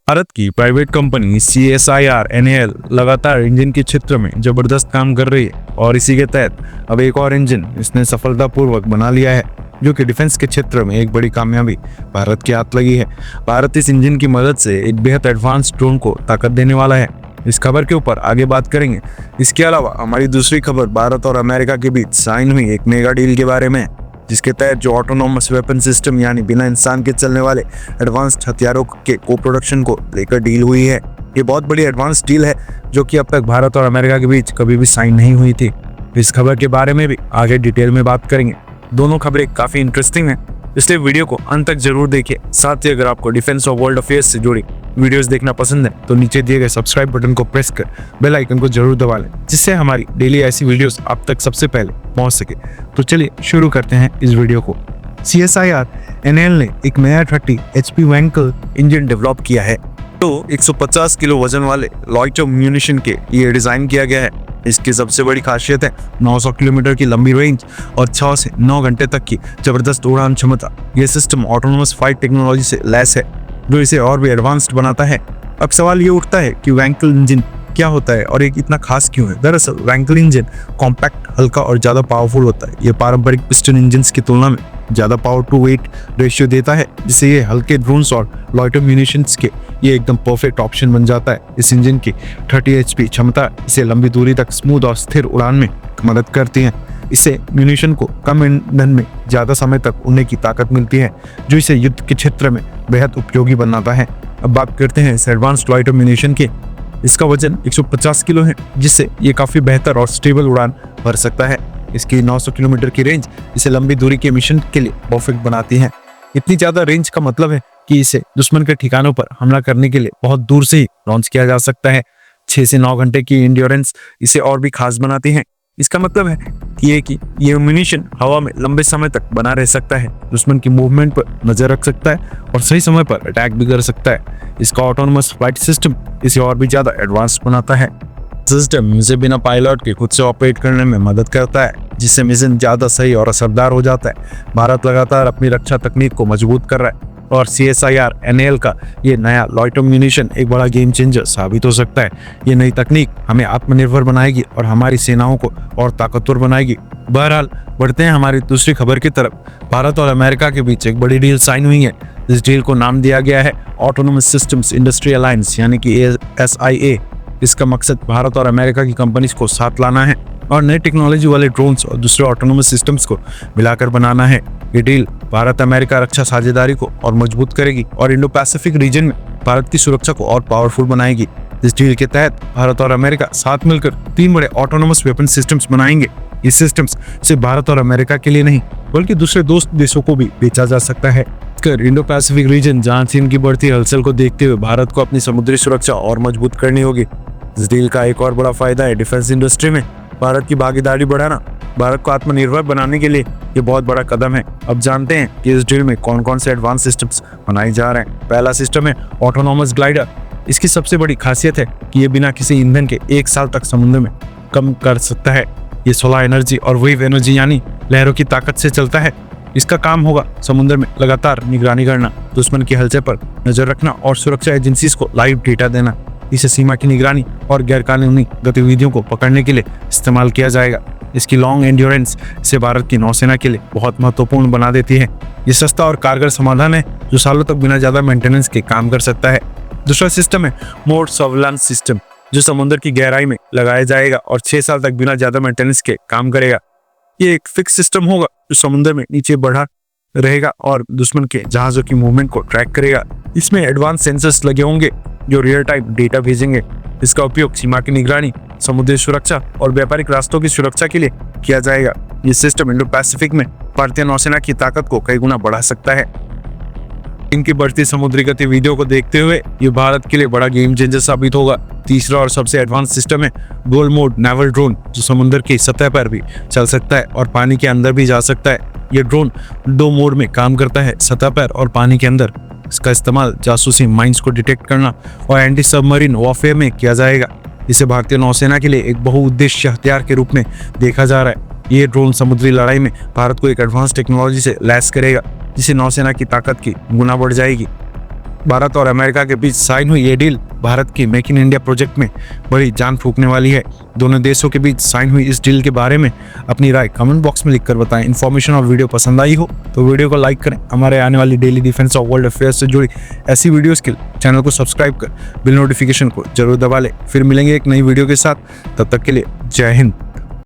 भारत की private company CSIR NAL लगातार engine के क्षेत्र में जबरदस्त काम कर रही है और इसी के तहत अब एक और इंजन इसने सफलतापूर्वक बना लिया है जो कि डिफेंस के क्षेत्र में एक बड़ी कामयाबी भारत के हाथ लगी है। भारत इस इंजन की मदद से एक बेहद एडवांस ड्रोन को ताकत देने वाला है। इस खबर के ऊपर आगे बात करेंगे। इसके अलावा हमारी दूसरी खबर भारत और अमेरिका के बीच साइन हुई एक मेगा डील के बारे में, जिसके तहत जो ऑटोनोमस वेपन सिस्टम यानी बिना इंसान के चलने वाले एडवांस्ड हथियारों के को प्रोडक्शन को लेकर डील हुई है। ये बहुत बड़ी एडवांस डील है जो कि अब तक भारत और अमेरिका के बीच कभी भी साइन नहीं हुई थी। इस खबर के बारे में भी आगे डिटेल में बात करेंगे। दोनों खबरें काफी इंटरेस्टिंग हैं, इसलिए वीडियो को अंत तक जरूर देखिए। साथ ही अगर आपको डिफेंस और वर्ल्ड अफेयर्स से जुड़ी वीडियोस देखना पसंद है तो नीचे दिए गए सब्सक्राइब बटन को प्रेस कर बेल आइकन को जरूर दबा लें, जिससे हमारी डेली ऐसी वीडियोस आप तक सबसे पहले पहुंच सके। तो चलिए शुरू करते हैं इस वीडियो को। CSIR NAL ने एक नया 30 HP वैंकल इंजन डेवलप किया है तो 150 किलो वजन वाले लॉइटर म्यूनिशन के लिए डिजाइन किया गया है। इसकी सबसे बड़ी खासियत है 900 किलोमीटर की लंबी रेंज और 6 से 9 घंटे तक की जबरदस्त उड़ान क्षमता। यह सिस्टम ऑटोनोमस फाइट टेक्नोलॉजी से लैस है जो इसे और भी एडवांस्ड बनाता है। अब सवाल ये उठता है कि वैंकल इंजन क्या होता है और एक इतना खास क्यों है। दरअसल वैंकल इंजन कॉम्पैक्ट, हल्का और ज्यादा पावरफुल होता है। ये पारंपरिक पिस्टन इंजन्स की तुलना में ज्यादा पावर टू वेट रेशियो देता है, जिससे ये हल्के ड्रोन्स और लॉइटर म्यूनिशंस के ये एकदम परफेक्ट ऑप्शन बन जाता है। इस इंजन की 30 HP क्षमता इसे लंबी दूरी तक स्मूथ और स्थिर उड़ान में मदद करती है। इससे म्यूनिशन को कम ईंधन में ज्यादा समय तक उड़ने की ताकत मिलती है, जो इसे युद्ध के क्षेत्र में बेहद उपयोगी बनाता है। अब बात करते हैं इस एडवांस्ड लॉइटर म्यूनिशन के। इसका वजन 150 किलो है, जिससे ये काफी बेहतर और स्टेबल उड़ान भर सकता है। इसकी 900 किलोमीटर की रेंज इसे लंबी दूरी के मिशन के लिए परफेक्ट बनाती है। इतनी ज्यादा रेंज का मतलब है कि इसे दुश्मन के ठिकानों पर हमला करने के लिए बहुत दूर से ही लॉन्च किया जा सकता है। 6 से 9 घंटे की इंड्योरेंस इसे और भी खास बनाती है। इसका मतलब है कि ये म्यूनिशन हवा में लंबे समय तक बना रह सकता है, दुश्मन की मूवमेंट पर नजर रख सकता है और सही समय पर अटैक भी कर सकता है। इसका ऑटोनोमस फ्लाइट सिस्टम इसे और भी ज्यादा एडवांस बनाता है। सिस्टम इसे बिना पायलट के खुद से ऑपरेट करने में मदद करता है, जिससे मिशन ज्यादा सही और असरदार हो जाता है। भारत लगातार अपनी रक्षा तकनीक को मजबूत कर रहा है और CSIR NAL का ये नया लॉइटर म्यूनिशन एक बड़ा गेम चेंजर साबित हो सकता है। ये नई तकनीक हमें आत्मनिर्भर बनाएगी और हमारी सेनाओं को और ताकतवर बनाएगी। बहरहाल बढ़ते हैं हमारी दूसरी खबर की तरफ। भारत और अमेरिका के बीच एक बड़ी डील साइन हुई है। इस डील को नाम दिया गया है ऑटोनोमस सिस्टम्स इंडस्ट्री अलायंस यानी कि ASIA। इसका मकसद भारत और अमेरिका की कंपनीज को साथ लाना है और नई टेक्नोलॉजी वाले ड्रोन्स और दूसरे ऑटोनोमस सिस्टम्स को मिलाकर बनाना है। ये डील भारत अमेरिका रक्षा साझेदारी को और मजबूत करेगी और इंडो पैसिफिक रीजन में भारत की सुरक्षा को और पावरफुल बनाएगी। इस डील के तहत भारत और अमेरिका साथ मिलकर 3 बड़े ऑटोनोमस वेपन सिस्टम्स बनाएंगे। ये सिस्टम्स सिर्फ भारत और अमेरिका के लिए नहीं बल्कि दूसरे दोस्त देशों को भी बेचा जा सकता है। इंडो पैसिफिक रीजन जहां चीन की बढ़ती हलचल को देखते हुए भारत को अपनी समुद्री सुरक्षा और मजबूत करनी होगी। इस डील का एक और बड़ा फायदा है डिफेंस इंडस्ट्री में भारत की भागीदारी बढ़ाना। भारत को आत्मनिर्भर बनाने के लिए ये बहुत बड़ा कदम है। अब जानते हैं कि इस डील में कौन कौन से एडवांस सिस्टम्स बनाए जा रहे हैं। पहला सिस्टम है ऑटोनोमस ग्लाइडर। इसकी सबसे बड़ी खासियत है कि ये बिना किसी ईंधन के 1 साल तक समुद्र में कम कर सकता है। ये सोलर एनर्जी और वेव एनर्जी यानी लहरों की ताकत से चलता है। इसका काम होगा समुद्र में लगातार निगरानी करना, दुश्मन की हलचल पर नजर रखना और सुरक्षा एजेंसीज को लाइव डेटा देना। इसे सीमा की निगरानी और गैरकानूनी गतिविधियों को पकड़ने के लिए इस्तेमाल किया जाएगा। इसकी लॉन्ग एंड्योरेंस इसे भारत की नौसेना के लिए बहुत महत्वपूर्ण बना देती है। ये सस्ता और कारगर समाधान है जो सालों तक बिना ज्यादा मेंटेनेंस के काम कर सकता है। दूसरा सिस्टम है मोड सर्विलांस सिस्टम, जो समुद्र की गहराई में लगाया जाएगा और 6 साल तक बिना ज्यादा मेंटेनेंस के काम करेगा। ये एक फिक्स सिस्टम होगा जो समुद्र में नीचे बढ़ा रहेगा और दुश्मन के जहाजों की मूवमेंट को ट्रैक करेगा। इसमें एडवांस सेंसर्स लगे होंगे जो रियल टाइम डेटा भेजेंगे। इसका उपयोग सीमा की निगरानी, समुद्री सुरक्षा और व्यापारिक रास्तों की सुरक्षा के लिए किया जाएगा। ये सिस्टम इंडो पैसिफिक में भारतीय नौसेना की ताकत को कई गुना बढ़ा सकता है। इनकी बढ़ती समुद्री गतिविधियों को देखते हुए ये भारत के लिए बड़ा गेम चेंजर साबित होगा। तीसरा और सबसे एडवांस सिस्टम है डुअल मोड नेवल ड्रोन, जो समुद्र की सतह पर भी चल सकता है और पानी के अंदर भी जा सकता है। ये ड्रोन 2 मोड में काम करता है, सतह पर और पानी के अंदर। इसका इस्तेमाल जासूसी माइंस को डिटेक्ट करना और एंटी सबमरीन वॉरफेयर में किया जाएगा। इसे भारतीय नौसेना के लिए एक बहुउद्देश्य हथियार के रूप में देखा जा रहा है। ये ड्रोन समुद्री लड़ाई में भारत को एक एडवांस टेक्नोलॉजी से लैस करेगा, जिससे नौसेना की ताकत की गुना बढ़ जाएगी। भारत और अमेरिका के बीच साइन हुई ये डील भारत की मेक इन इंडिया प्रोजेक्ट में बड़ी जान फूंकने वाली है। दोनों देशों के बीच साइन हुई इस डील के बारे में अपनी राय कमेंट बॉक्स में लिखकर बताएं। इन्फॉर्मेशन और वीडियो पसंद आई हो तो वीडियो को लाइक करें। हमारे आने वाली डेली डिफेंस और वर्ल्ड अफेयर्स से जुड़ी ऐसी वीडियोस के लिए चैनल को सब्सक्राइब कर बिल नोटिफिकेशन को जरूर दबा लें। फिर मिलेंगे एक नई वीडियो के साथ, तब तक के लिए जय हिंद।